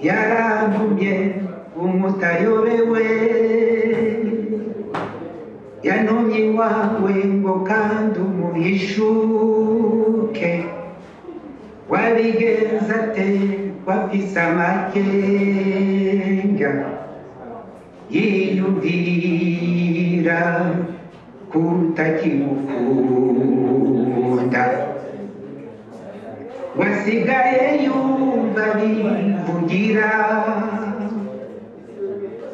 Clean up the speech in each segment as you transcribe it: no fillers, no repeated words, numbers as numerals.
yarantumye umutayobewe yantumye iwawe ngo kandi umuhishuke wabigenza ate wafise amakenga yiyumvira kutakimukunda wasigaye yumva bivugira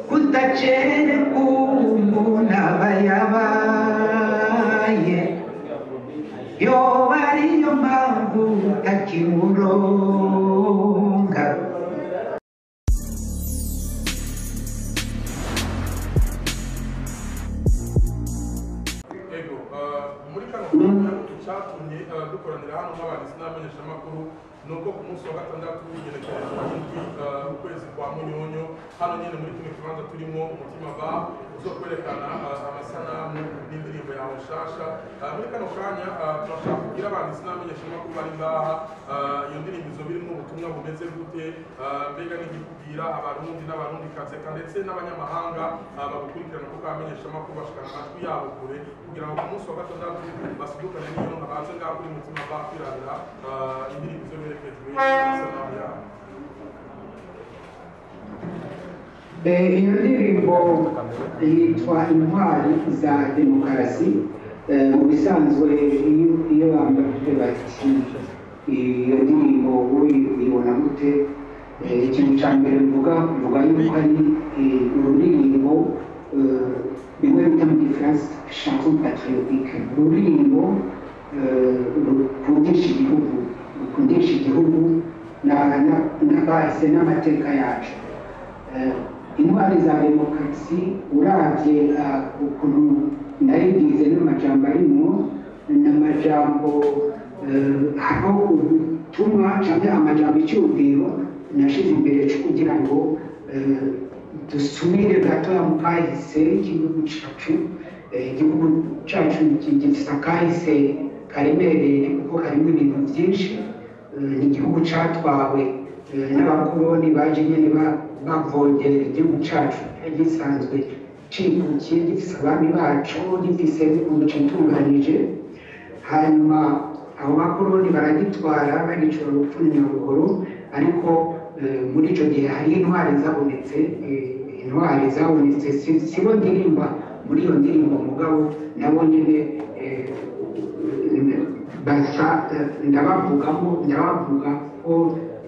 kutacere umuntu aba yabaye yoba ariyo mpamvu utakimuronga. muri kano kanya icyatumye dukoranira hano nk'abanditsi n'abamenyeshamakuru ni uko ku munsi wa gatandatu w'igenekerezo ry'indwi ukwezi kwa munyonyo hano nyine muri kino kibanza turimo umutima ba uzo kwerekana amasanamu n'indirimbo yawe nshasha. Muri kano kanya turashaka kugira abanditsi n'abamenyeshamakuru bari ngaha iyo ndirimbo izo birimo ubutumwa bumeze gute, mbega n'igikubwira abarundi n'abarundikazi ndetse n'abanyamahanga bagukurikirana kuko abamenyeshamakuru bashikana amajwi yabo kure kugira ngo ku munsi wa gatandatu basidukane n'iyo nkabanze ngaho kuri mutima ba kwirabira indirimbo izo berekejwe n'amasanamu yabo. Iyo ndirimbo yitwa Intwari za Demokarasi. Mu bisanzwe iyo bambajije bati iyo ndirimbo uyibona gute, ikintu cya mbere mvuga yuko ari ururirimbo bimwe bita mu gifaransa chanson patriotique, ururirimbo rukundisha igihugu n'abahise n'amateka yacu. Intwari za Demokarasi uravye ukuntu ndayigize n'amajambo arimo n'amajambo aho ubutumwa cyangwa amajambo icyubwiro nashize imbere cyo kugira ngo dusubire gatoya mu kahise igihugu cyacu gifite akahise karemereye kuko karimo ibintu byinshi. Ni igihugu cyatwawe n'abakoloni baje nyine bavogera igihugu cyacu gisanzwe cikukiye gifise abami bacu gifise umuco utunganije, hanyuma abo bakoloni baragitwara bagicura urupfu nyaruguru. Ariko muri icyo gihe hari intwari zabonetse sibo ndirimba muri iyo ndirimbo mugabo nabo nyine ndabavuga ko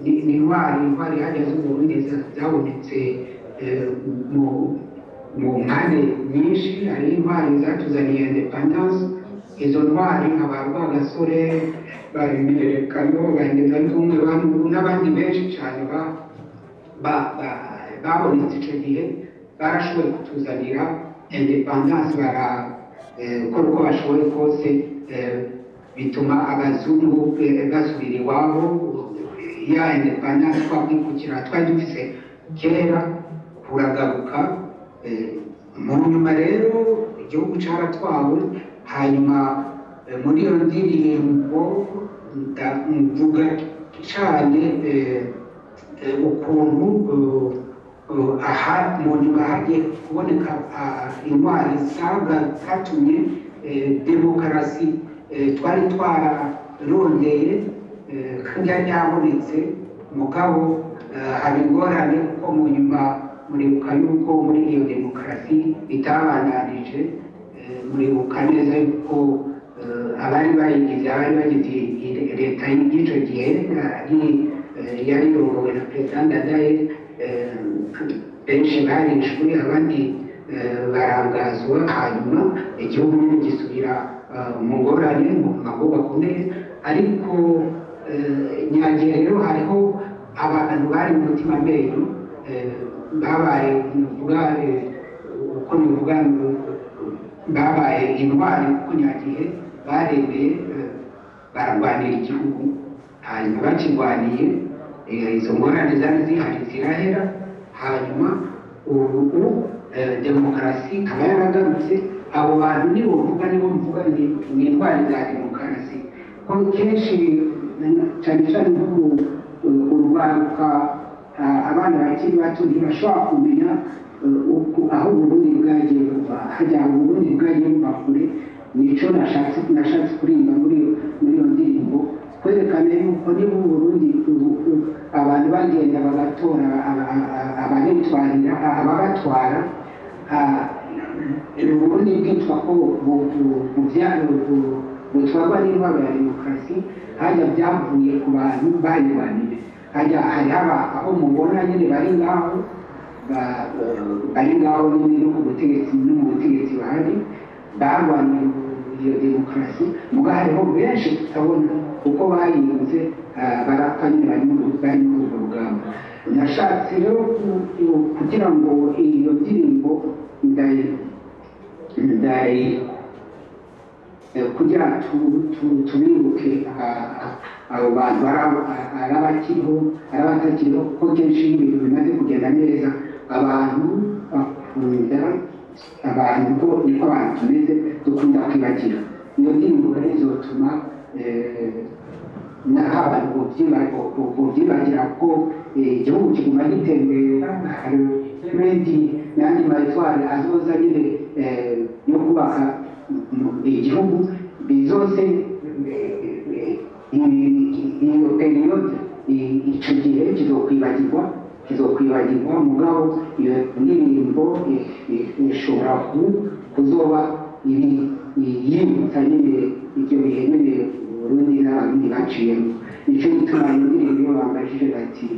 ni intwari hariya z'uburundi zabonetse mu mpande nyinshi. Hari intwari zatuzaniye independence, izo ntwari nka Rwagasore, Imyiyerekano, Ndumwe n'abandi benshi cyane babonetse icyo gihe barashoboye kutuzanira independence, barakora uko bashoboye kose bituma abazungu basubira iwabo. Ya independence twakwikukira twari dufise kera kuragaruka. Mu nyuma rero igihugu cyaratwawe, hanyuma muri iyo ndirimbo ndavuga cyane ukuntu mu nyuma hagiye kuboneka intwari zatumye demokarasi twari twararondeye kandi yari yabonetse mugabo haba ingorane kuko mu nyuma muribuka yuko muri iyo demokarasi itabandanije. Muribuka neza yuko abari bagize leta y'icyo gihe yari iyobowe na perezida Ndadaye, benshi barishwe abandi barangazwa, hanyuma igihugu gisubira mu ngorane mu magoba akomeye. Ariko nyagihe rero hariho abantu bari mu mutima mbere babaye uko bivuga babaye intwari kuko nyagihe baremeye bararwanira igihugu, hanyuma bakirwaniye izo ngorane zari zihari zirahera. Hanyuma ubu demokarasi ikaba yaragarutse. Abo bantu nibo mvuga ni intwari za demokarasi, ko kenshi cyane cyane urwaruka abana bakiri bato ntibashobora kumenya aho uburundi bwagiye kuva hajya uburundi bwagiye buva kure. Nico nashatse kurimba muri iyo ndirimbo, kwerekana yuko niba uburundi abantu bagenda bagatora ababitwarira ababatwara uburundi bwitwa ko butwarwa n'intwaro ya demokarasi, hajya byavuye ku bantu bayirwanire. Hajya hari aho mubona nyine bari ngaho nyine no ku butegetsi no mu butegetsi bahari barwaniye iyo demokarasi, muga hariho benshi tutabona uko bayinze barapfa nyine bari muri urwo rugamba. Nashatse rero kugira ngo iyo ndirimbo kugira tubibuke abo bantu ari abatakiriho, kuko kenshi ibintu bimaze kugenda neza abantu bakunda abantu ko niko abantu tumeze dukunda kwibagira. Iyo ndirimbo rero izotuma abantu bubyibagira ko igihugu kiguma gitembera, hari n'andi maritwari azoza nyine yo kubaka igihugu bizose iyo periyode icyo gihe kizokwibagirwa mugabo iyo ndirimbo ishobora kuzoba yibutsa nyine ibyo bihe nyine Burundi n'abarundi baciyemo. Nicyo gituma iyo ndirimbo iyo bambajije bati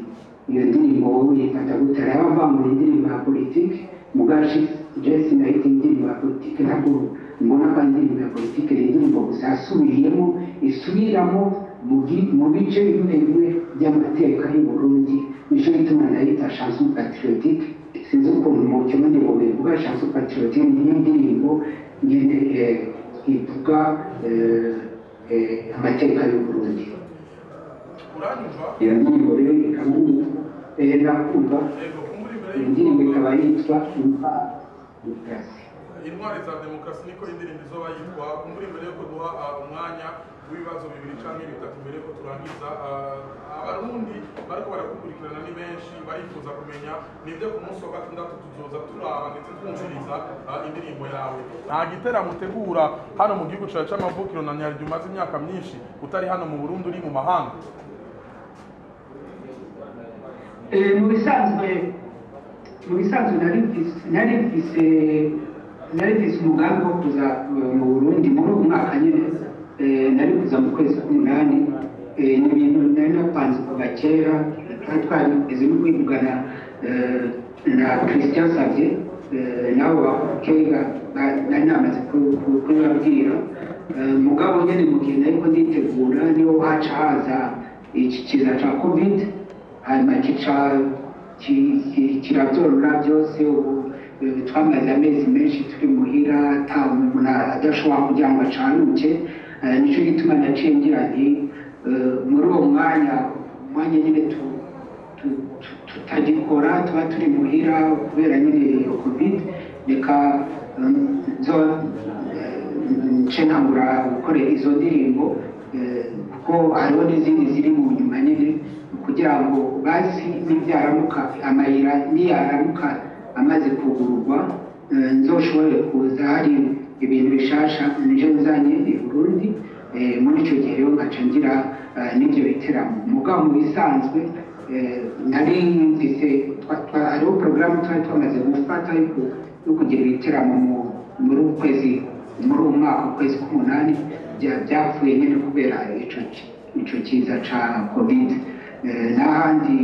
iyo ndirimbo wowe uyifata gute, yabavangura indirimbo ya politiki mugashi jesi nahita indirimbo ya politiki, ntabwo mbona ko indirimbo ya politiki ni indirimbo gusa yasubiriyemo isubiramo mu bice bimwe bimwe by'amateka y'u Burundi. Nicyo gituma nahita chanson patriotique. Sinzi ukuntu mu kirundi ngo bivuga chanson patriotique, ni indirimbo nyine ivuga amateka y'u Burundi. Iyo ndirimbo rero ndakumva indirimbo ikaba yitwa Intwari za Demokarasi, niko indirimbo izoba yitwa. Kumbura imbere yuko duha umwanya w'ibibazo bibiri cyangwa bitatu mbere yuko turangiza, abarundi bariko barakukurikirana ni benshi, barifuza kumenya nibyo ku munsi wa gatandatu tuzoza turaba ndetse twumviriza indirimbo yawe. Nta giteramo utegura hano mu gihugu cyawe c'amavukiro na nyaryo umaze imyaka myinshi utari hano mu Burundi, uri mu mahanga? Mu bisanzwe nari mfise umugambi wo kuza mu Burundi muri uyu mwaka nyine, nari kuza mu kwezi k'umunani. Ni ibintu nari napanze kuva kera, twari no kwivugana na Christian Xavier nabo bakega nari namaze kubabwira. Mugabo nyine mu gihe nariko nditegura niho haca haza iki kiza ca covid, hanyuma kiravyorora byose. Ubu twamaze amezi menshi turi muhira, ata umuntu adashobora kugira ngo acanuke. Nicyo gituma naciye ngira nti muri uwo mwanya nyine tutagikora, tuba turi muhira kubera nyine iyo covid, reka nce ntangura gukora izo ndirimbo, kuko hariho n'izindi ziri mu nyuma nyine, kugira ngo basi n'ibyaramuka amayira niyaramuka amaze kugururwa nzoshobore kuza hari ibintu bishasha nje nzanye i Burundi. Muri icyo gihe rero nkaca ngira n'ibyo biteramo. Mugabo mu bisanzwe nari mfise hariho porogaramu twari twamaze gufata yo kugira ibiteramo muri uwo mwaka ukwezi k'umunani, byapfuye nyine kubera ico kiza ca covid. N'ahandi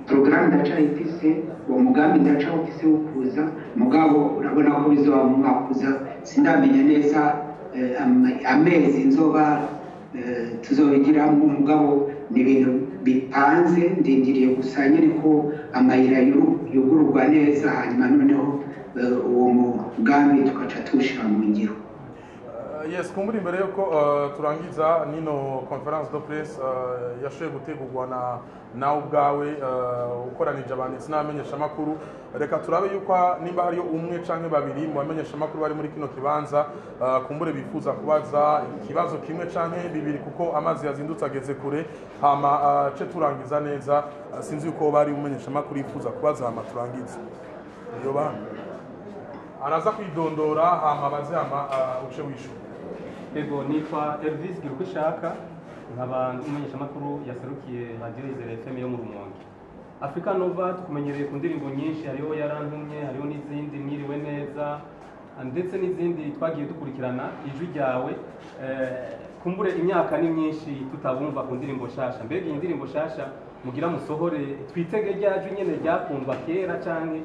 porogaramu ndacayifise, uwo mugambi ndacawufise wo kuza, mugabo urabona ko bizoba mu mwaka uza. Sindamenya neza amezi nzoba tuzobigiramo, mugabo ni ibintu bipanze. Ndindiriye gusa nyine ko amayira yugururwa neza, hanyuma noneho uwo mugambi tugaca tuwushira mu ngiro. Yes, kumbura imbere yuko turangiza nino conference de presse yashoboye gutegurwa nawe ubwawe ukoranije abanditsi n'abamenyeshamakuru, reka turabe yuko nimba hariyo umwe canke babiri mu bamenyeshamakuru bari muri kino kibanza kumbure bifuza kubaza ikibazo kimwe canke bibiri kuko amazi yazindutse ageze kure, hama ce turangiza neza. Sinzi yuko bari umenyeshamakuru yifuza kubaza, hama turangiza. Iyo bana araza kwidondora hama baze hama uce wishu. Ego nitwa Elvis Girukwishaka, nkaba umumenyeshamakuru yaserukiye Radio Izere FM yo mu Rumonge. Africa Nova tukumenyereye ku ndirimbo nyinshi, hariho yarantumye, hariho n'izindi mwiriwe neza ndetse n'izindi twagiye dukurikirana ijwi ryawe. Kumbure imyaka ni myinshi tutabumva ku ndirimbo shasha, mbega iyi ndirimbo shasha mugira musohore twitege ryaje nyene ryakundwa kera canke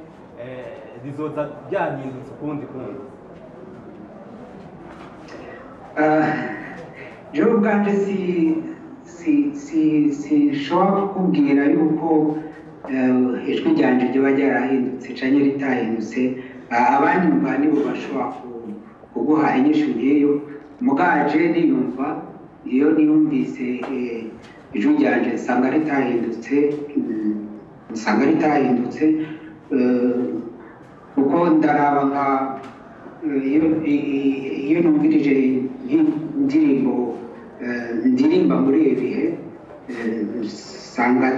rizoza ryahindutse ukundi kundi? Jewe ubwanje sinshobora kukubwira yuko ijwi ryanje ryoba ryarahindutse canke ritahindutse. Abandi mva nibo bashobora kuguha inyishu nk'iyo, mugaje niyumva iyo niyumvise ijwi ryanje nsanga ritahindutse kuko ndaraba nka iyo numvirije ndirimba muri ibi bihe nsanga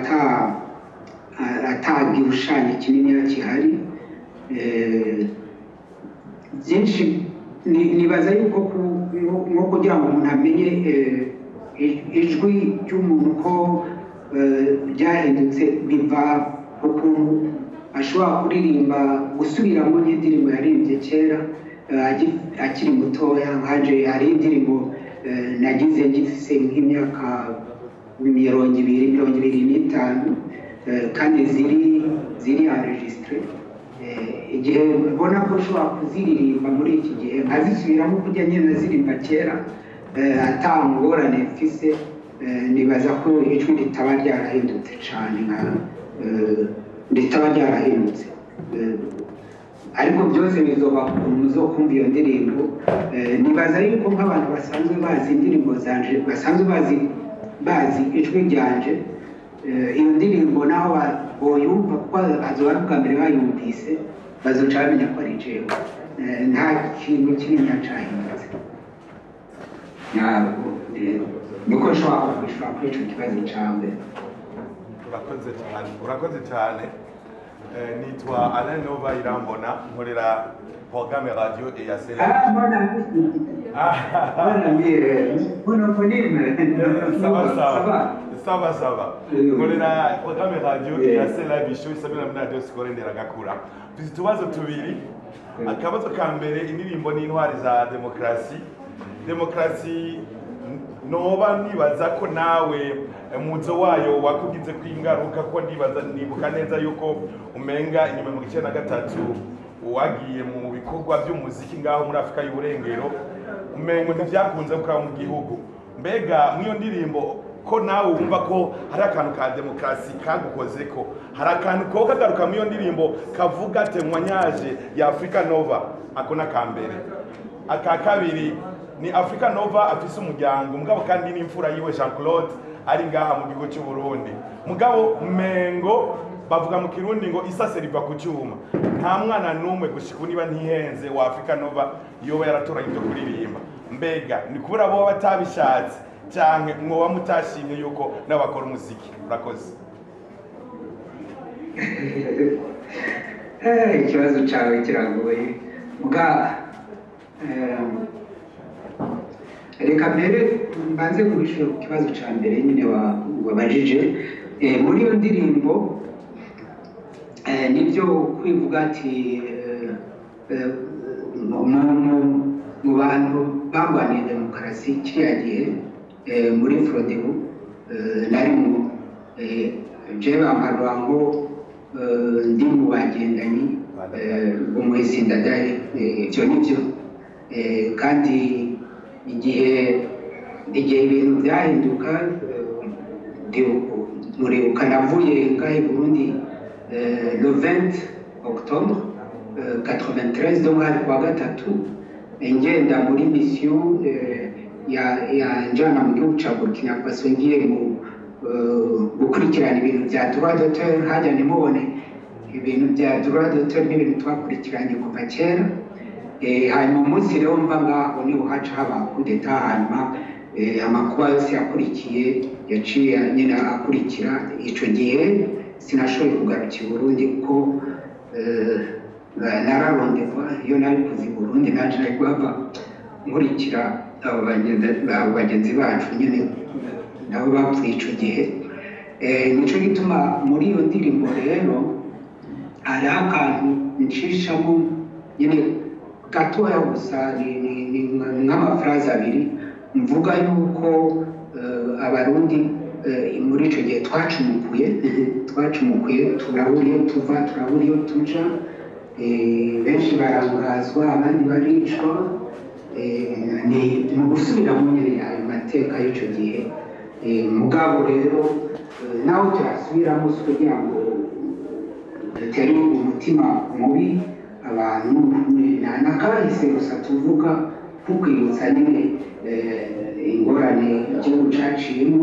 atagirushanya kinini kihari. Byinshi nibaza yuko nko kugira ngo umuntu amenye ijwi ry'umuntu ko ryahindutse biva ukuntu ashobora kuririmba gusubiramo n'indirimbo yaririmbye kera akiri mutoya. Nkanje hari indirimbo nagize ngifise nk'imyaka 25 kandi ziri enregistré. Igihe mbona ko ushobora kuziririmba muri iki gihe nkazisubiramo kujya nyine nazirimba kera atangorane mfise, nibaza ko ijwi ritaba ryarahindutse cyane, ritaba ryarahindutse. Ariko byose bizoba muzokumva iyo ndirimbo. Nibaza yuko nk'abantu basanzwe bazi indirimbo zanje, basanzwe bazi ijwi ryanje, iyo ndirimbo naho boyumva kuko azoba ari ubwa mbere bayumvise bazoca bamenya ko ari jewe. Nta kintu kinini cahindutse. Ntabwo nuko nshobora kwishura kuri ico kibazo cawe. Urakoze cyane. Nitwa Alain Nova Irambona, nkorera programme radio EACL. Sawa. Nkorera programme radio EACL bisho isabira muri radio Sikore Nderagakura. Tuzi tubazo tubiri. Akabazo ka mbere, indirimbo n'intwari za demokrasi noba nibaza ko nawe muzo wayo wakugize kwingaruka, ko nibuka neza yuko umenga inyuma mu 1993 wagiye mu bikorwa by'umuziki ngaho muri Afrika y'Uburengero, umengo ntivyakunze kuka mu gihugu. Mbega mwiyo ndirimbo ko nawe wumva ko hari akantu ka demokrasi kagukozeko, hari akantu ko kagaruka mwiyo ndirimbo kavuga témoignage ya Africa Nova? Ako nakambere. Aka kabiri ni Africa Nova afise umuryango mugabo kandi n'imfura yiwe Jean Claude ari ngaha mu gihugu cy'u Burundi. Mugabo mengo bavuga mu Kirundi ngo isase riva ku cyuma. Nta mwana numwe gushika niba ntihenze wa Africa Nova yoba yaratoranye ibyo kuririmba. Mbega ni kubura bo batabishatse cyane mwoba mutashimye yuko n'abakora umuziki? Urakoze. Ikibazo cyawe kiragoye muga reka mbere mbanze kubishura ku kibazo cya mbere nyine wabajije. Muri iyo ndirimbo nibyo kwivuga ati mu bantu barwaniye demokarasi kiriya gihe muri Frodebu nari mu jewe amarwa ngo ndi mu bagendanyi b'umuhisi Ndadaye. Ibyo nibyo kandi igihe ibintu byahinduka muribuka navuye ngahe Burundi le 20 octobre 93 donc hari kwa gatatu ngenda muri mission ya njana mu gihugu cya Burkina Faso ngiye mu gukurikirana ibintu bya droit d'auteur hajya nimubone ibintu bya droit d'auteur n'ibintu twakurikiranye kuva kera hanyuma umunsi rero mva ngaho niho haca haba kudeta hanyuma amakuba yose yakurikiye yaciye nyine akurikira icyo gihe sinashoboye kugarukira i Burundi kuko nararondekwa iyo nari kuva i Burundi naje nari kuhava nkurikira abo bagenzi bacu nyine nabo bapfuye icyo gihe nicyo gituma muri iyo ndirimbo rero hariho akantu nshishamo nyine gatoya gusa ni nk'amafraze abiri mvuga yuko abarundi muri icyo gihe twacumukuye turabura iyo tuva turabura iyo tuja benshi barangazwa abandi baricwa ni gusubiramo nyine ayo mateka y'icyo gihe mugabo rero nawe turasubiramo kugira ngo dutere umutima mubi abantu nakahise gusa tuvuga kukwibutsa nyine ingorane igihugu caciyemo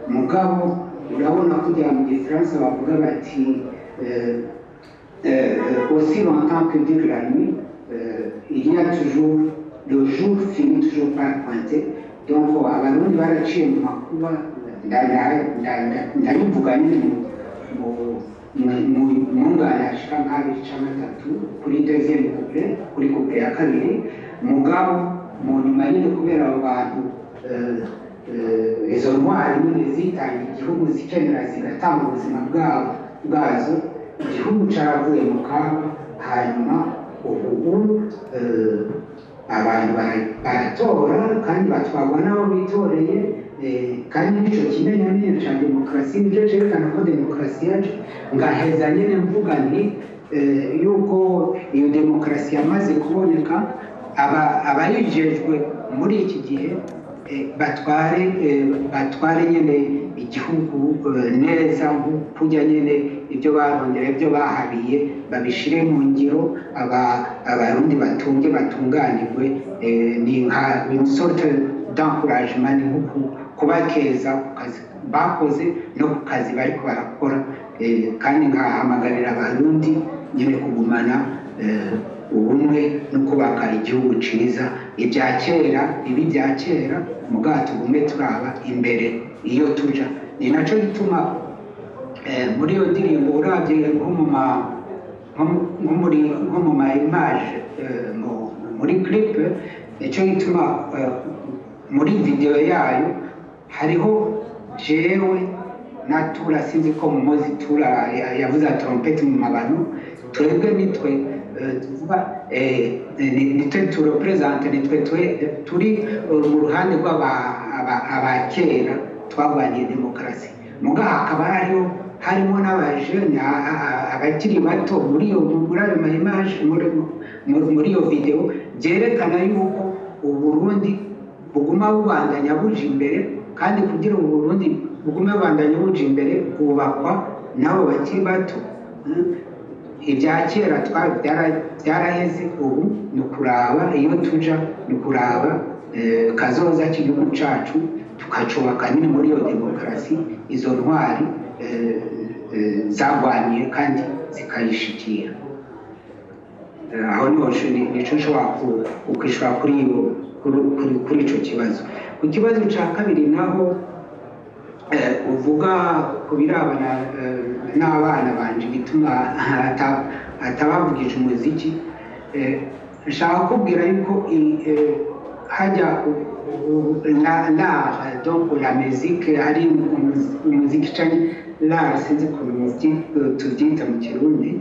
mugabo urabona kugira mu gifaransa bavuga bati aussi longtemps que dure la nuit il y a toujours le jour finit toujours par pointer donc abarundi baraciye mu makuba ndabivuga nyine mu ngana ashika nk'abiri canke atatu kuri deuxième couplet kuri couplet ya kabiri mugabo mu nyuma nyine kubera abo bantu izo ntwari nyine zitanga igihugu zikenera zigatanga ubuzima bwazo igihugu caravuye mu kaga hanyuma ubu abantu baratora kandi batwarwa n'abo bitoreye kandi nicyo kimenyamenya cya demokarasi nicyo cyerekana ko demokarasi yacu ngaheza nyine mvuga nti yuko iyo demokarasi yamaze kuboneka abayijejwe muri iki gihe batware nyine igihugu neza kujya nyine ibyo barondera ibyo bahabiye babishire mu ngiro abarundi batunganirwe ni nka sorte d'encouragement ni nko kubakeza ku kazi bakoze no ku kazi bariko barakora kandi nkahamagarira abarundi nyine kugumana ubumwe no kubaka igihugu ciza ibya kera ibi bya kera mugato bumwe turaba imbere iyo tuja ni naco gituma muri iyo ndirimbo uravye nko mu ma image muri clip nico gituma muri video yayo hariho jewe na Tura sinzi ko mumozi Tura yavuze trompete mu mabano twebwe nitwe tuvuga nitwe turepresente nitwe turi mu ruhande rw'abakera twabanye demokarasi muga hakaba harimo n'abajene abakiri bato muri ayo maimage muri iyo video byerekana yuko uburundi buguma bubandanya buja imbere kandi kugira ngo Burundi bugume bubandanya buja imbere bwubakwa nabo bakiri bato ibya kera byaraheze ubu ni ukuraba iyo tuja ni ukuraba kazoza k'igihugu cacu tukacubaka nyine muri iyo demokarasi izo ntwari zarwaniye kandi zikayishikira aho nico nshobora kwishura kuri ico kibazo ku kibazo ca kabiri naho uvuga ku birabana n'abana banje bituma atabavugije umuziki nshaka kubwira yuko hajya l'art donc la musique hari umuziki cyane l'art sinzi ukuntu tubyita mu kirundi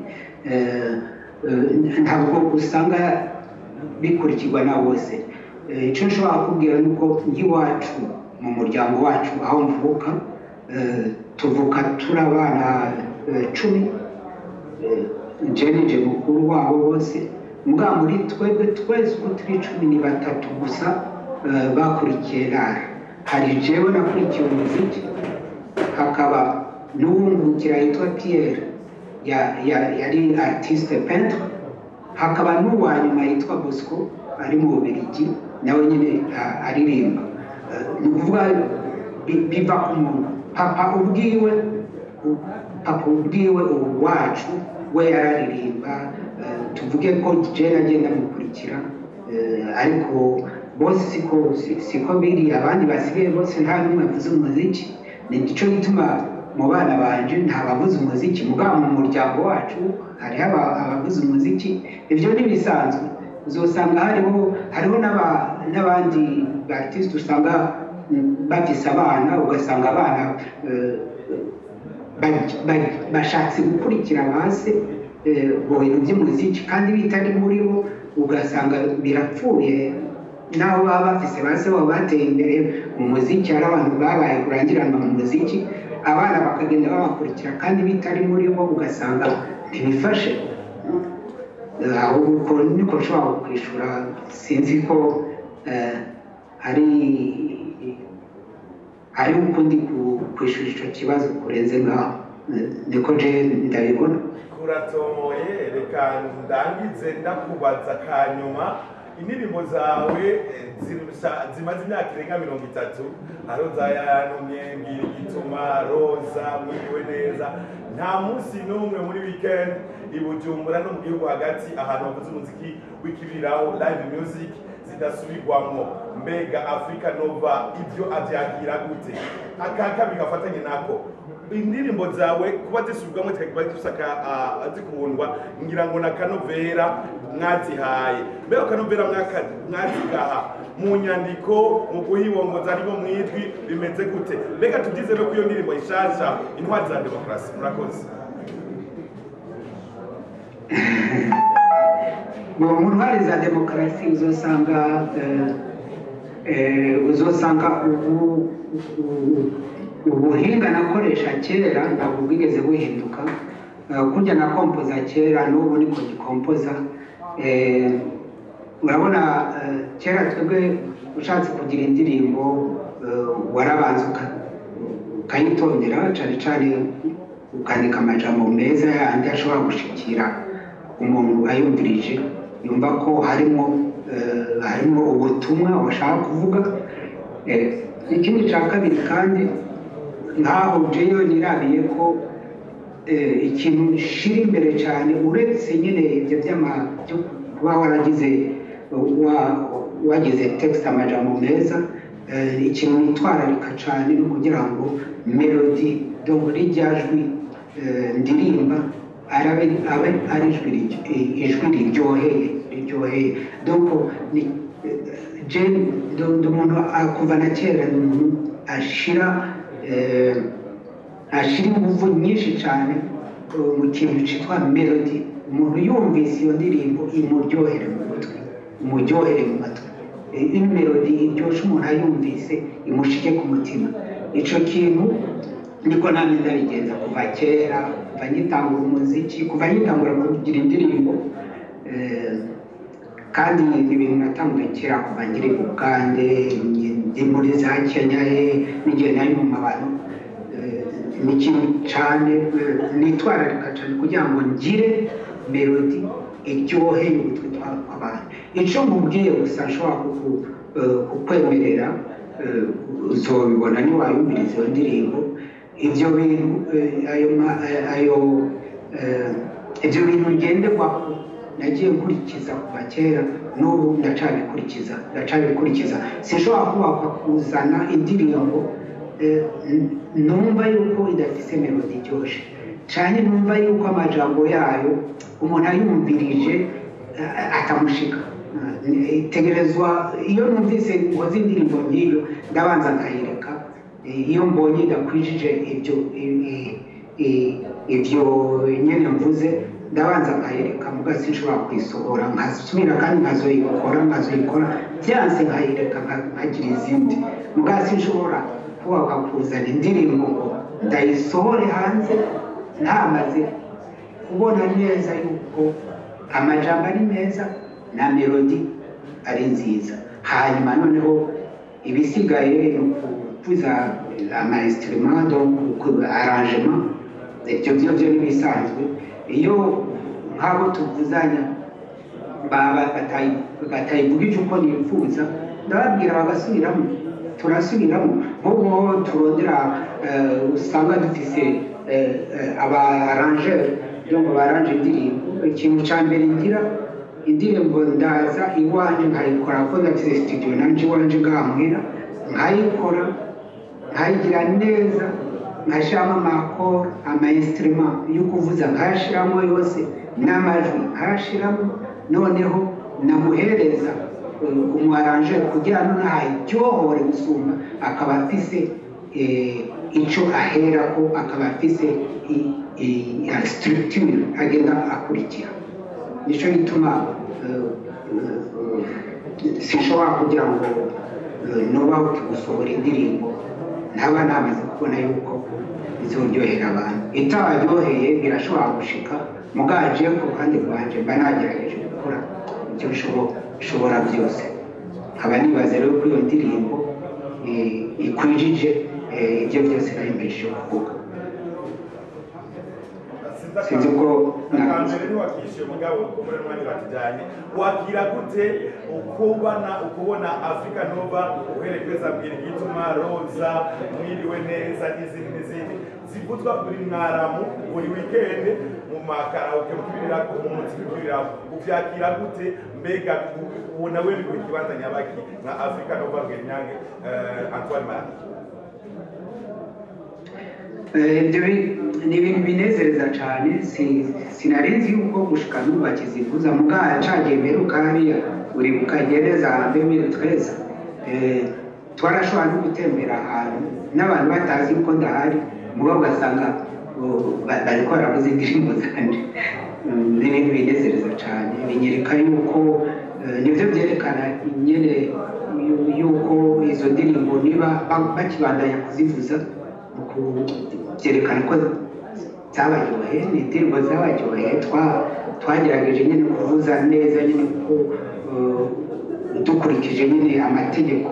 ntabwo usanga bikurikirwa na bose icyo nshobora kubwira ni uko nk'iwacu mu muryango wacu aho mvuka tuvuka turi abana 10 nje mukuru wabo bose mbwa muri twebwe twese uko turi 13 gusa bakurikiye l'art hari jewe nakurikiye umuziki hakaba n'uwungukira yitwa Pierre yari artiste peintre hakaba n'uwanyuma yitwa Bosco ari mu Bubiligi nawe nyine aririmba ni ukuvuga biva ku muntu papa ubwiwe wacu we yararirimba tuvuge ko jena agenda mukurikira ariko bose siko biri abandi basigaye bose nta n'umwe avuze umuziki ni cyo gituma mu bana banje nta bavuze umuziki mugabo mu muryango wacu hariho abavuze umuziki ibyo ntibisanzwe uzosanga hariho n'abandi artiste usanga bafise abana ugasanga abana bashatse gukurikira base mu bintu by'umuziki kandi bitari muri bo ugasanga birapfuye naho baba bafise base baba bateye imbere mu muziki hari abantu babaye kurangiranwa mu muziki abana bakagenda babakurikira kandi bitari muri bo ugasanga ntibifashe ahubwo niko nshobora kwishura sinzi ko ari ukundi kwishura icyo kibazo kurenze ngaho niko je ndabibona kuratomoye reka ndangize ndakubaza kanyuma indirimbo zawe zimaze imyaka irenga 30 hariho zayanumye ngira igituma roza mwiriwe neza nta munsi n'umwe muri weekend i Bujumbura no mu gihugu hagati ahantu bavuze umuziki w'ikibiriraho live music zidasubirwamo mbega Africa Nova ibyo abyakira gute akaka bigafatanye nako indirimbo zawe kuba zisubirwamo cyangwa dusaka azikundwa ngira ngo na Kanovera mwazihaye mbega Kanovera mwazigaha mu nyandiko mu guhibongoza arimo mwitwi bimeze gute mbega tugize no kuyo ndirimbo ishasha intwari za demokrasi murakoze mu ntwari za demokarasi uzosanga ubuhinga nakoresha kera ntabwo bwigeze buhinduka kurya na kompoza kera n'ubu niko gikompoza urabona kera twebwe ushatse kugira indirimbo warabanza ukayitondera cyane cyane ukandika amajambo meza yandi ashobora gushikira umuntu ayumvirije yumva ko harimo ubutumwa bashaka kuvuga ikindi cya kabiri kandi nkaho jeyo nirabiye ko ikintu shiri imbere cyane uretse nyine ibyo byo kuba wagize text amajambo meza ikintu nitwararika cyane no kugira ngo melody donc rijyajwi ndirimba abe ari ijwi riryoheye donc umuntu kuva na kera ni umuntu ashira ingufu nyinshi cyane mu kintu cyitwa melody umuntu yumvise iyo ndirimbo imuryohere mu matwi iyi melody iryoshye umuntu ayumvise imushike ku mutima icyo kintu niko namwe ndabigenza kuva kera kuva ngitangura umuziki kuva ngitangura kugira indirimbo kandi ibintu natanguye kera kuva ngiri Bugande ndi muri za Kenya n'igihe nari mu mabano ni ikintu cyane nitwararika cyane kugira ngo ngire melody iryoheye ugutwi kw'abantu icyo mubwiye gusa nshobora kukwemerera uzobibona niwayumviriza iyo ndirimbo ibyo bintu ibyo bintu ngenderwaho nagiye nkurikiza kuva kera n'ubu ndacabikurikiza sinshobora kubakwa kuzana indirimbo numva yuko idafise melody iryoshye cyane numva yuko amajambo yayo umuntu ayumvirije atamushika tegerezwa iyo numvise ngoze indirimbo nk'iyo ndabanza nkayireka iyo mbonye idakwijije ibyo nyene mvuze ndabanza nkayireka muga sinshobora kuyisohora nkasubira kandi nkazoyikora byanse nkayireka nkagira izindi muga sinshobora kubaka kuzana indirimbo ngo ndayisohore hanze ntamaze kubona neza yuko amajambo ari meza na melody ari nziza hanyuma noneho ibisigaye kuvuza ama-instrument arrangement ibyo n'ibisanzwe iyo nk'abo tuvuzanya batayivugije uko nifuza ndababwira bagasubiramo turasubiramo nk'ubu turondera usanga dufise abarangeur ngo baranje indirimbo ikintu cya mbere ngira indirimbo ndaza iwanje nkayikora kuko ndafise studio nanje iwanje ngahamwira nkayikora nkayigira neza nkashiramo amakoro ama-instrument yo kuvuza nkayashiramo yose n'amajwi nkayashiramo noneho namuhereza umuarrangeur kugira ngo ntaryohore gusumba akaba afise icyo aherako akaba afise structure agenda akurikira nicyo gituma sinshobora kugira ngo nubaho gusohora indirimbo ntaba namaze kubona yuko izoryohera abantu itabaryoheye birashobora gushika mugaje ku ruhande rwanje mba nagerageje gukora ibyo bishobora byose nkaba nibaza rero ko iyo ndirimbo ikwijije ibyo byose nayimejeje kuvuga sinzi ko nakambere ntiwakishe mugabo muri mwanya batijanye wakira gute ukubona Africa Nova uherekeza mbere gituma Roza mwiriwe neza n'izindi zivuzwa buri mwaramu buri weekend mu makaraoke mukibirako mu mutibirako uvyakira gute mbega ubona wewe ku kibanza nyabaki na Africa Nova Nyange Antoine Mara ni ibintu binezereza cyane sinarinzi yuko gushika n'ubu bakizivuza mugabo cagiye mperuka hariya uri bukagereza 2013 twarashobora no gutembera ahantu n'abantu batazi ko ndahari mugabo ugasanga bariko baravuza indirimbo zanje ni ibintu binezereza cyane binyereka yuko nibyo byerekana nyene yuko izo ndirimbo niba bakibandanya kuzivuza byerekana ko zabaryoheye ni indirimbo zabaryoheye twagerageje nyine kuvuza neza nyine kuko dukurikije nyine amategeko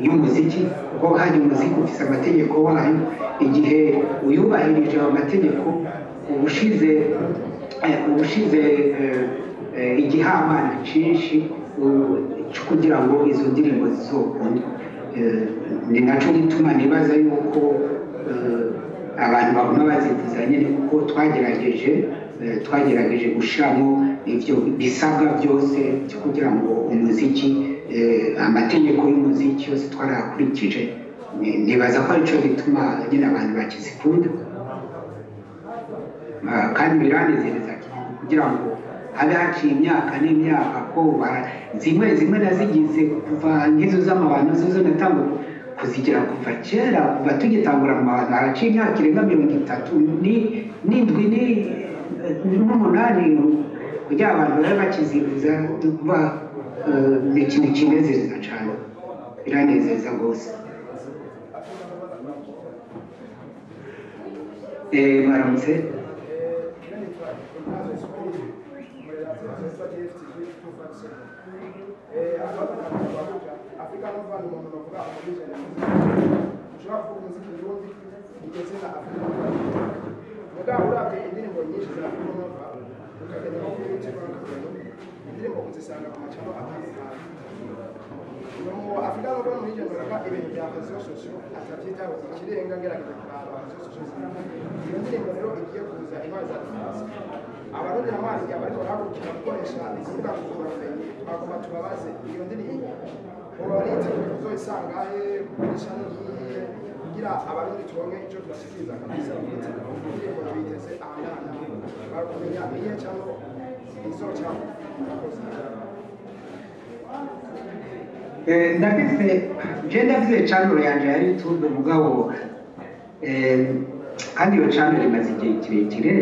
y'umuziki kuko hari umuziki ufite amategeko wayo igihe uyubahirije ayo mategeko ubushize igihamana cyinshi kugira ngo izo ndirimbo zizokundwe ni nacyo gituma nibaza yuko abantu baguma bazivuza nyine kuko twagerageje gushiramo ivyo bisabwa byose kugira ngo umuziki amategeko y'umuziki yose twarakurikije nibaza ko arico gituma nyine abantu bakizikunda kandi biranezereza kugira ngo habe haciye imyaka n'imyaka ko zimwe nazigize kuva nk'izo z'amabano zo natanguye kuzigira kuva kera kuva tugitangura mu mabano haraciye imyaka irenga 30 n'indwi n'umunani kugira abantu babe bakizivuza kuba ni ikintu kinezeza cyane biranezeza rwose baramutse Africa Nova ni umuntu bavuga umubije ushobora kuvuga umuziki w'urundi igeze na Africa Nova mugabo urabye indirimbo nyinshi za Africa Nova ukagenda no kuri YouTube bakagenda indirimbo uzisanga ku macano atandukanye no Africa Nova muri iyo muraga ibintu bya réseaux sociaux atabyitaho ikirenga ngerageza kuraba réseaux sociaux iyo ndirimbo rero igiye kuza imaze atandukanye abarundi n'amazi abariko baragukira gukoresha izivuga ku bumenyi twagomba tubabaze iyo ndirimbo ubarite kuzoisangahe kukoresha n'iyihe kugira abarundi turonke ico tubashikiriza kabisa indirimbo biteze ahangana bakumenya iyihe cyangwa izoca ndafise channel yanje ya YouTube mugabo kandi iyo channel imaze igihe kirekire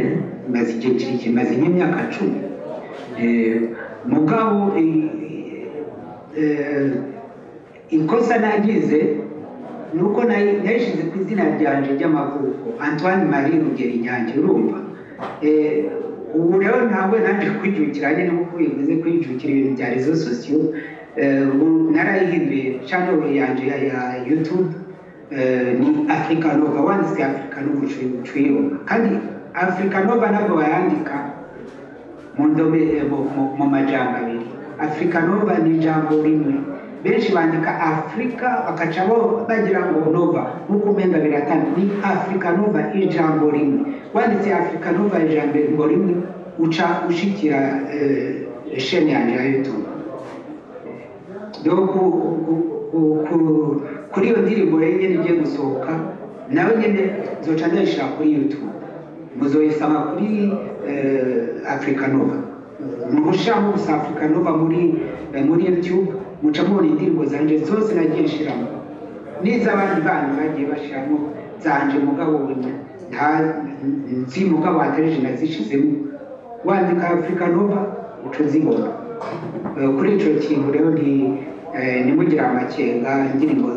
imaze nk'imyaka 10 mugabo ikosa nagize nuko nayishize ku izina ryanje ry'amavuko Antoine Marie Rugeri Nyange urumva ubu rero ntabwo naje kwijukira nyine nkuko bivuze kwijukira ibintu bya réseaux sociaux narayihinduye channel yanje ya YouTube ni Africa Nova wanditse Africa Nova ucuyumva kandi Africa Nova ntabwo bayandika mu ndome mu majambo abiri. Africa Nova ni ijambo rimwe, benshi bandika Afrika bakaca bagira ngo Nova nk'uko umenga biratana. Ni Africa Nova ijambo rimwe, wanditse Africa Nova ijambo rimwe uca ushikira sheni yanjye ya YouTube. Kuri iyo ndirimbo rero nyine igiye gusohoka nawe nyine zoca ndayishira kuri YouTube, muzoyisanga kuri Africa Nova. Mugushiramo gusa Africa Nova muri YouTube muca mubona indirimbo zanje zose nagiye nshiramo, n'iz'abandi bantu bagiye bashiramo zanje mugabo nzi mugabo atari nazishizemo. Wandika Africa Nova uco zibona. Kuri ico kintu rero ntimugira amakenga, indirimbo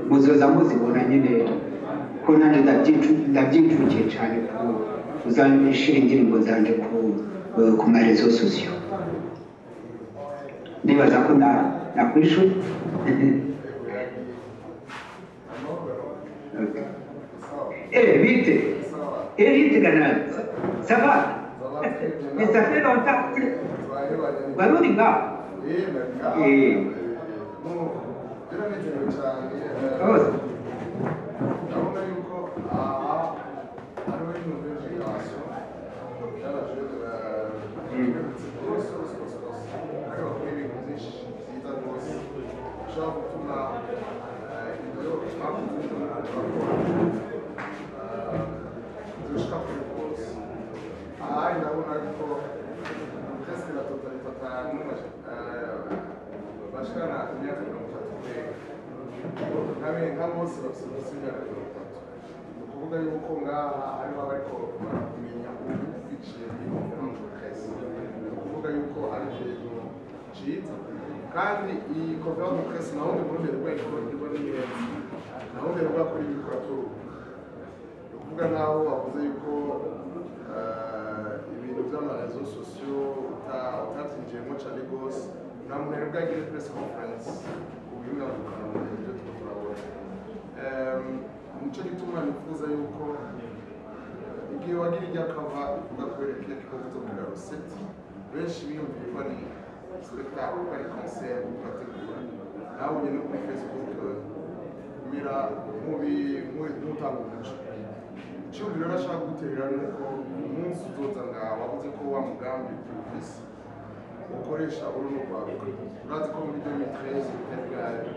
muzoza muzibona nyine ko nanje ndavyijukiye cane kuzanishira indirimbo zanje ku marezo sosiyo. Ndibaza ko nakwishuye. Vite canal. Ça va? Mais ça fait longtemps. Valori va. ukuvuga yuko ngaha hariho abariko kumenya biciye muri conference, ukuvuga yuko ari ikintu ciza kandi iyi conference naho ndi muri rwego rwo n'ingenzi, naho ndi rwa kuri bikuratura. Ukuvuga naho wavuze yuko ibintu by'amarezo sosiyo utabyinjiyemo cyane rwose, nta muntu rero bwagira press conference ubingangukana mu gihe byo turabona. Nico gituma nifuza yuko igihe wagira ijya kava ivuga kwereka ko kuzobwira Rosette, benshi biyumvirwa ni spectacle, ari concert bategura. Nawe nyine kuri Facebook mira mutanga umuco. Icyumviro nashaka guterera nuko umunsi uzoza ngaho wavuze ko wa mugambi ufise ukoresha uruno rwawe. Urazi ko muri 2013 bitari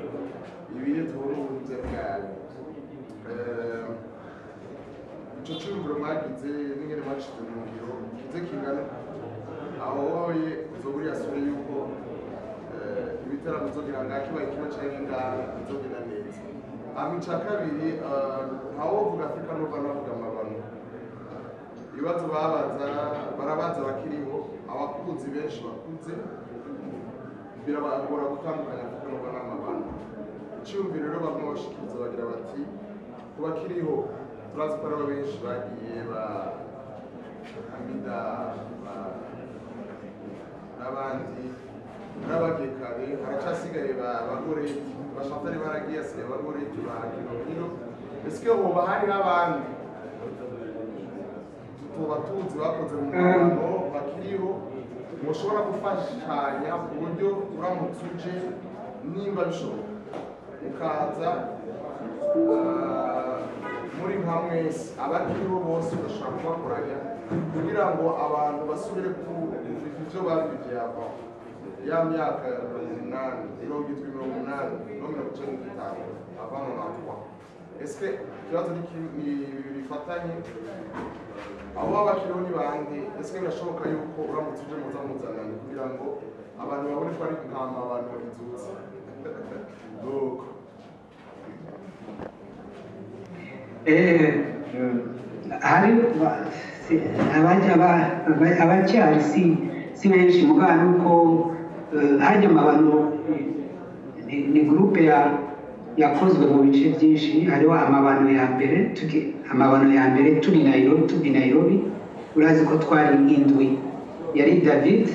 ibiri tubona ubu byari icyo cyumviro mwagize n'ingene mwacitse mu ngiro kize kingana aho wowe uzoburi yasure yuko ibitaramo bizogira ngaho kibaye kiba cyane ngaho bizogenda neza. Icya kabiri ntawo uvuga Africa Nova navuga amabano, ibibazo barabaza bakiriho, abakunzi benshi bakunze birabagora gutandukanya Africa Nova n'amabano. Icyumviro rero bamwe bashikiriza bagira bati kubakiriho turazi ko ari benshi bagiye Hamida n'abandi n'abagiye kare, haracyasigaye bagoreti bashatari baragiye asigaye bagoreti bakino. Ese hoba hari abandi tuba tuzi bakoze mu mabano bakiriho mushobora gufashanya ku buryo uramutse uje nimba bishoboka ukaza muri hamwe abakiriho bose bashobora kubakoranya kugira ngo abantu basubire ku ivyo babigiye ava ya myaka 1985 avant on a. Est-ce que ikibazo bifatanye aho abakiriho ni bande? Ese birashoboka yuko uramutse uje muzamuzanana kugira ngo abantu babone ko ari nkama abantu inzuzi? hari abacyari si benshi mugana uko hajya amabano ni groupe yakozwe mu bice byinshi. Hariho amabano ya mbere turi Nairobi, urazi ko twari indwi, yari David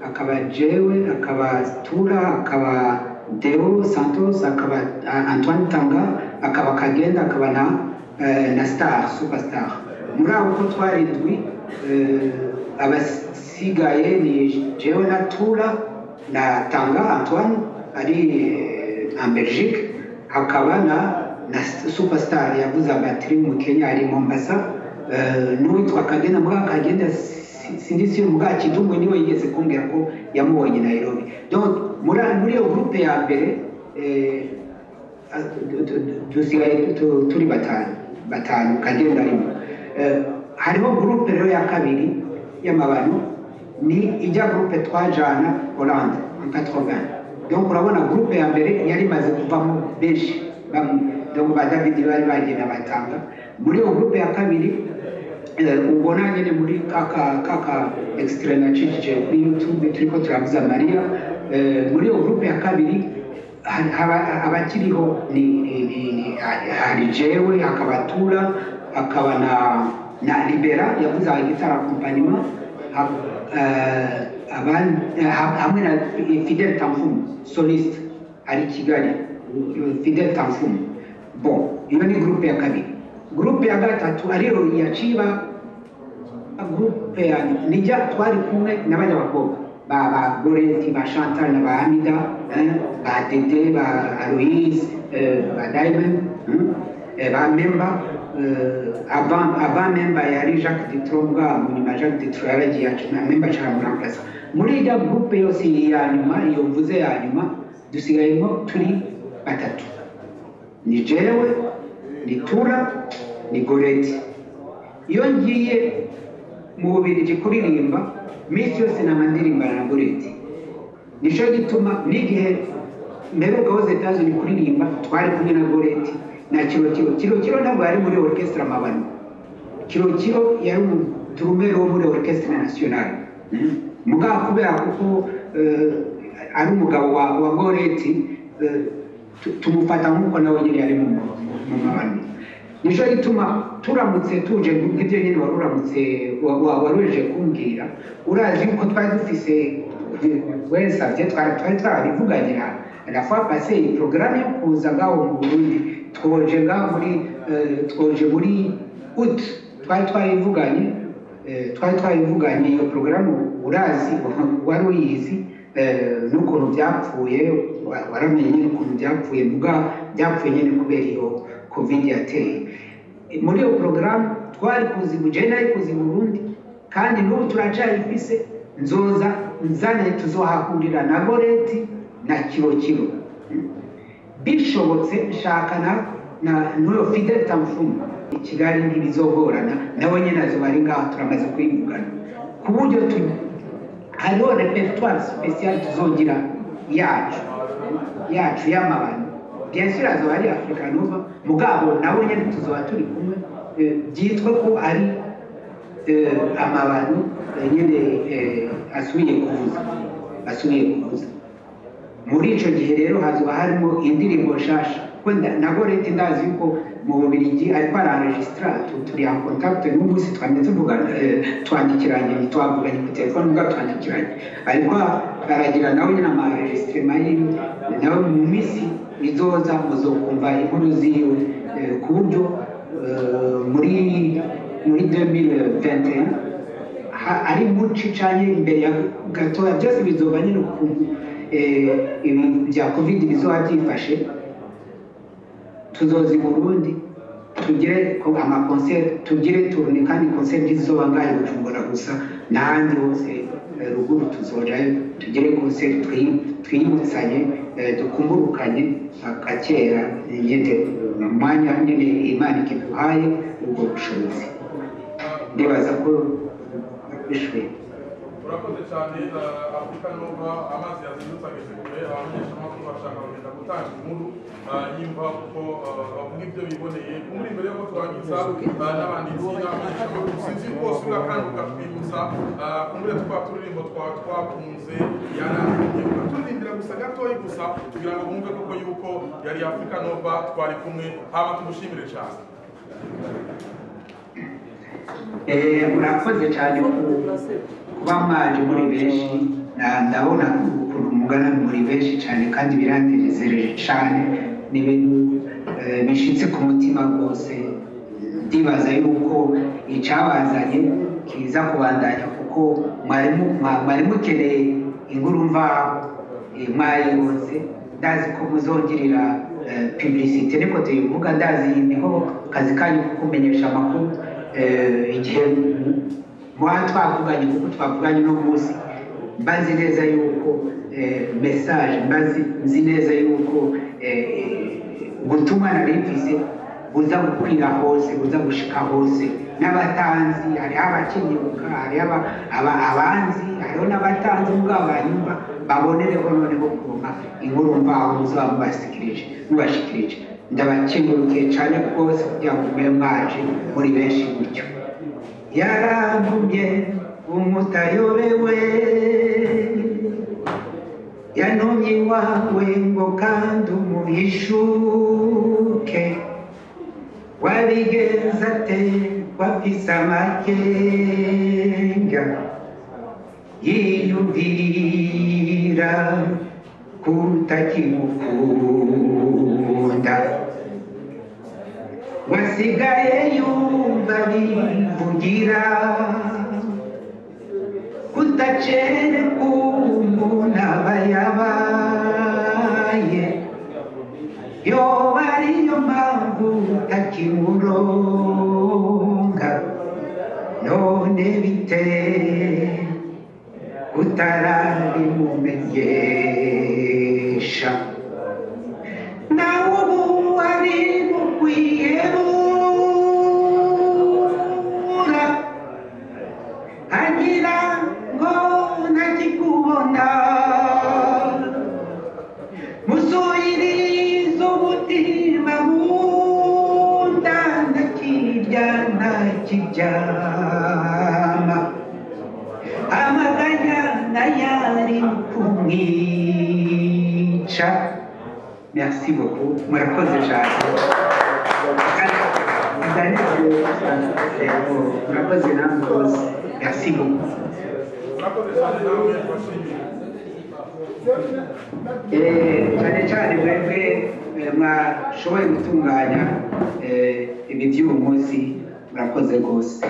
akaba jewe akaba Tura akaba Deo Santos akaba Antoine Tanga akaba Kagenda akaba na Star Superstar muri abo ko twari indwi abasigaye ni jewe na Tura na Tanga Antoine ari en Belgique, hakaba na superstar yavuze abatiri mu Kenya ari Mombasa, n'uwitwa Kagenda Mbwa Kagenda sindisi Mbwa Kidumwe niwe yigeze kumbwira ko yamubonye Nairobi. Donc muri iyo groupe ya mbere dusigaye turi batanu Kagenda arimo. Hariho groupe rero ya kabiri y'amabano ni ijya groupe twajana Hollande en 80. Donc urabona groupe ya mbere yari maze kuvamo benshi donc ba David bari bagenda batanga muri iyo groupe ya kabiri. Ubona nyine muri kaka extra na chiche kuri YouTube turiko turavuza Maria. Muri iyo groupe ya kabiri abakiriho ni hari jewe, hakaba Tura, hakaba na Libera yavuze gitara accompagnement, hamwe na Fidel Tamfumu soliste ari Kigali, Fidel Tamfumu. Bon, iyo ni groupe ya kabiri. Groupe ya gatatu ariyo yaciba groupe ya nijya twari kumwe n'abanyabakobwa ba Gorenti, ba Chantal na ba Hamida, ba Dede, ba Aloise, ba Diamond, ba Memba. Avant Memba yari Jacques Ditronga, munyuma Jacques Ditronga yaragiye na Memba cyaramuramplaza. Muri ijya groupe yose ya nyuma, iyo mvuze ya nyuma, dusigayemo turi batatu, ni jewe, ni Tura, ni Goreti. Iyo ngiye mu Bubiligi kuririmba misi yose namandirimbana na Goreti. Nico gituma n'igihe mperuka aux États-Unis kuririmba twari kumwe na Goreti na Kiro ntabwo yari muri orchestre Amabano. Kiro yari drummer wo muri orchestre nationale. Mugabo kubera kuko ari umugabo wa Goreti tumufata nkuko nawe nyine yari mu Mabano. Nico gituma turamutse tuje ngibyo nyine waruje kumbwira, urazi yuko twari dufise wensavye twari twarabivuganira la fois passée programme yo kuza ngaho mu Burundi, twoje muri août twari twabivuganye iyo programme. Urazi wari uyizi n'ukuntu byapfuye, waramenye n'ukuntu byapfuye, byapfuye nyine kubera iyo covid yateye. Muri iyo programme twari kuzibujena kuzi Burundi, kandi n'ubu turacayifise. Nzane tuzohahurira na Goreti na Kiro. Bishobotse nshaka na n'uyo Fidel Tamfumu Kigali ntibizogorana, nawe nyine azoba ari ngaho turamaze kwivugana, ku buryo hariho repertoire spécial tuzogira yacu y'amabano. Bien sûr azoba ari Africa Nova, mugabo nawe nyine tuzoba turi kumwe, byitwa ko ari amabano nyine asubiye kuvuza. Muri ico gihe rero hazoba harimo indirimbo nshasha, na Goreti ndazi yuko mu Bubiligi ariko araregistra, turi en contact n'umunsi twanditse mvugana, twandikiranye, twavuganye ku telefone ubwa twandikiranye, ariko aragira nawe nyine amaregistrement nawe mu misi izoza muzokumva inkuru ziwe, ku buryo muri 2021 ari muci cyane imbere ya gatoya byose bizoba nyine ukuntu ibi bya covid bizoba byifashe. Tuzozi Burundi tugire amakoncert, tugire tourne, kandi concert zizoba ngaho Bujumbura gusa, n'ahandi hose ruguru tuzojayo, tugire concert twiyibutsanye, dukumburukanye akakera nyine mwanya nyine Imana ikiduhaye ubwo bushobozi. Ndibaza ko bishwe. Urakoze cyane. Africa Nova amazi yazindutse ageze kure, abamenyeshamakuru bashaka kugenda gutanga inkuru yimva kuko bavuga ibyo biboneye. Muri mbere yuko turangiza n'abanditsi n'abamenyeshamakuru, sinzi rwose urakanguka twibutsa kumbure twa turirimbo twakunze yarangiye, turindira gusa gatoya gusa kugira ngo bumve koko yuko yari Africa Nova twari kumwe. Haba tumushimire cyane. Murakoze cyane kuba mwaje muri benshi, ndabona ukuntu mugana muri benshi cyane kandi birantezereje cyane, n'ibintu bishitse ku mutima rwose. ndibaza yuko icabazanye kiza kubandanya kuko mwari mukeneye inkuru mvaho mwayibonse ndazi ko muzongirira publicité niko tuyivuga ndazi niho kazi kanyu ko kumenyesha amakuru igihe twavuganye kuko twavuganye no munsi mbazi neza yuko message nzi neza yuko ubutumwa narifise buza gukwira hose buza gushika hose n'abatanzi hariho abakenyuka hariho abanzi hariho n'abatanzi mugabo banyumva babonereho noneho kuronka inkuru mvaho muzaba mubashikirije ndabakengurukiye cane rwose kugira ngo mube mwaje muri benshi gutyo yarantumye umutayobewe yantumye iwawe ngo kandi umuhishuke wabigenza ate wafise amakenga yiyumvira kutakimukunda wasigaye yumva bivugira kutacere k'umuntu aba yabaye yoba ariyo mpamvu utakimuronga none bite utarabimumenyesha nawe ubu ari mukwiyebura agira ngo ntakikubona musubirize umutima munda ntakirya ntakiryama amaganya nayari kumwica merci beaucoup murakoze cyane murakoze namwe rwose merci beaucoup cyane cyane mwebwe mwashoboye gutunganya ibi by'uyu munsi murakoze rwose